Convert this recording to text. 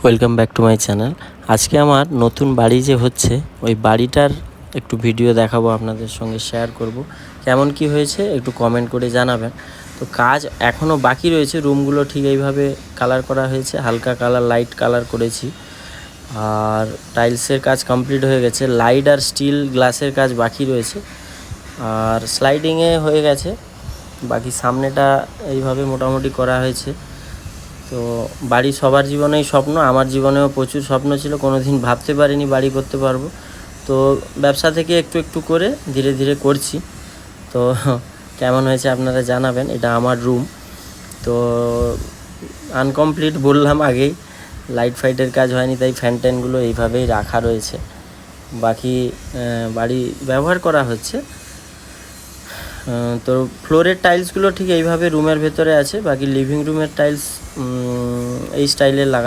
Welcome back to my channel. আজকে আমার নতুন বাড়ি যে হচ্ছে ওই বাড়িটার একটু ভিডিও দেখাবো, আপনাদের সঙ্গে শেয়ার করব। কেমন কি হয়েছে একটু কমেন্ট করে জানাবেন। তো কাজ এখনও বাকি রয়েছে, রুমগুলো ঠিক এইভাবে কালার করা হয়েছে, হালকা কালার লাইট কালার করেছি। আর টাইলসের কাজ কমপ্লিট হয়ে গেছে, লাইট আর স্টিল গ্লাসের কাজ বাকি রয়েছে, আর স্লাইডিংয়ে হয়ে গেছে। বাকি সামনেটা এইভাবে মোটামুটি করা হয়েছে। তো বাড়ি সবার জীবনেই স্বপ্ন, আমার জীবনেও প্রচুর স্বপ্ন ছিল, কোনো দিন ভাবতে পারিনি বাড়ি করতে পারবো। তো ব্যবসা থেকে একটু একটু করে ধীরে ধীরে করছি। তো কেমন হয়েছে আপনারা জানাবেন। এটা আমার রুম, তো আনকমপ্লিট বললাম আগেই, লাইট ফাইটের কাজ হয়নি, তাই ফ্যান ট্যানগুলো এইভাবেই রাখা রয়েছে। বাকি বাড়ি ব্যবহার করা হচ্ছে। তো ফ্লোরের টাইলসগুলো ঠিক এইভাবে রুমের ভেতরে আছে, বাকি লিভিং রুমের টাইলস এই স্টাইলের লাগা।